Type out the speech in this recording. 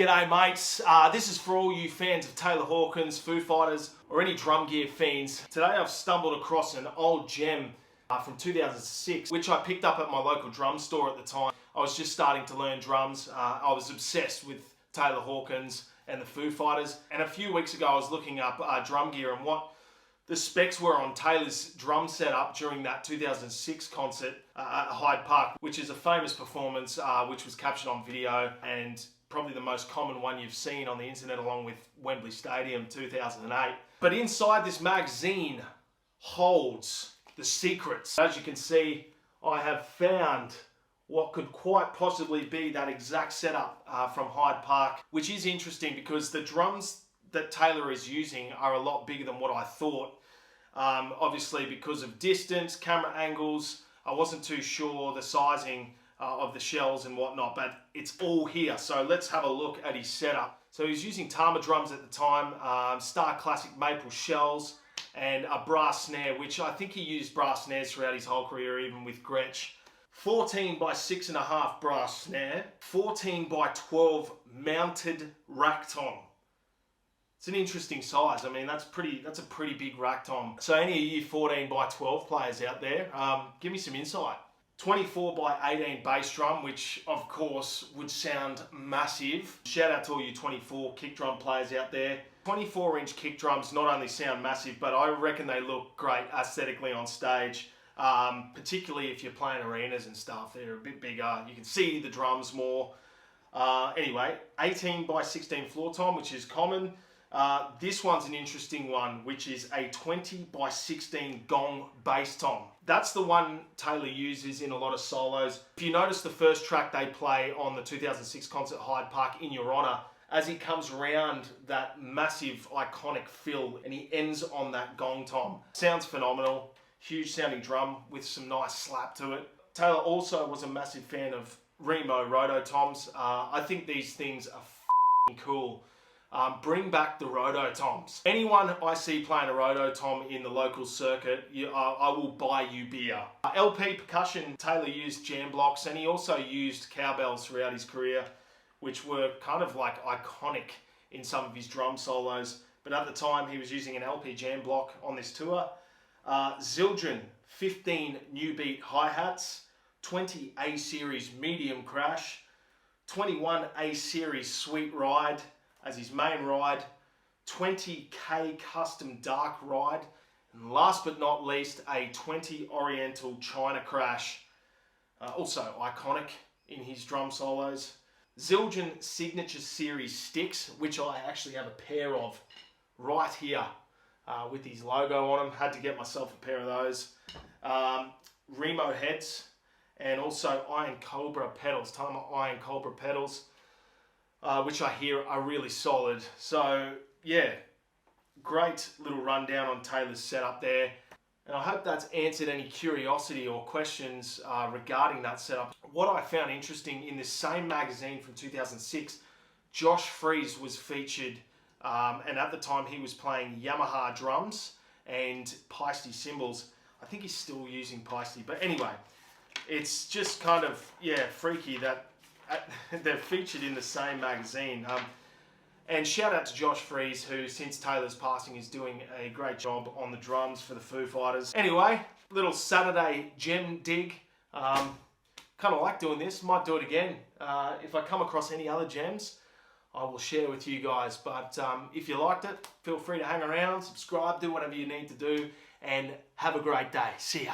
G'day mates, this is for all you fans of Taylor Hawkins, Foo Fighters or any drum gear fiends. Today I've stumbled across an old gem from 2006 which I picked up at my local drum store at the time. I was just starting to learn drums. I was obsessed with Taylor Hawkins and the Foo Fighters, and a few weeks ago I was looking up drum gear and what the specs were on Taylor's drum setup during that 2006 concert at Hyde Park, which is a famous performance which was captured on video and probably the most common one you've seen on the internet, along with Wembley Stadium 2008. But inside this magazine holds the secrets. As you can see, I have found what could quite possibly be that exact setup from Hyde Park, which is interesting because the drums that Taylor is using are a lot bigger than what I thought. Obviously because of distance, camera angles, I wasn't too sure the sizing of the shells and whatnot, but it's all here. So let's have a look at his setup. So he's using Tama drums at the time, Star Classic maple shells, and a brass snare, which I think he used brass snares throughout his whole career, even with Gretsch. 14 by 6.5 brass snare, 14 by 12 mounted rack tom. It's an interesting size. I mean, that's a pretty big rack tom. So any of you 14 by 12 players out there, give me some insight. 24 by 18 bass drum, which of course would sound massive. Shout out to all you 24 kick drum players out there. 24-inch kick drums not only sound massive, but I reckon they look great aesthetically on stage. Particularly if you're playing arenas and stuff, they're a bit bigger. You can see the drums more. Anyway, 18 by 16 floor tom, which is common. This one's an interesting one, which is a 20 by 16 gong bass tom. That's the one Taylor uses in a lot of solos. If you notice the first track they play on the 2006 concert at Hyde Park, In Your Honor, as he comes around that massive iconic fill and he ends on that gong tom. Sounds phenomenal. Huge sounding drum with some nice slap to it. Taylor also was a massive fan of Remo Roto toms. I think these things are f***ing cool. Bring back the Roto toms. Anyone I see playing a Roto tom in the local circuit, I will buy you beer. LP percussion, Taylor used jam blocks, and he also used cowbells throughout his career, which were kind of like iconic in some of his drum solos. But at the time he was using an LP jam block on this tour. Zildjian 15 new beat hi-hats, 20 A-series medium crash, 21 A-series sweet ride as his main ride, 20K custom dark ride, and last but not least a 20 Oriental China crash, also iconic in his drum solos. Zildjian signature series sticks, which I actually have a pair of right here with his logo on them. Had to get myself a pair of those. Remo heads, and also Iron Cobra pedals, Tama Iron Cobra pedals, which I hear are really solid. So yeah, great little rundown on Taylor's setup there. And I hope that's answered any curiosity or questions regarding that setup. What I found interesting, in this same magazine from 2006, Josh Freese was featured, and at the time he was playing Yamaha drums and Paiste cymbals. I think he's still using Paiste, but anyway, it's just kind of, yeah, freaky that they're featured in the same magazine. And shout out to Josh Freese, who since Taylor's passing is doing a great job on the drums for the Foo Fighters. Anyway, little Saturday gem dig. Kind of like doing this, might do it again. If I come across any other gems, I will share with you guys. But if you liked it, feel free to hang around, subscribe, do whatever you need to do, and have a great day. See ya.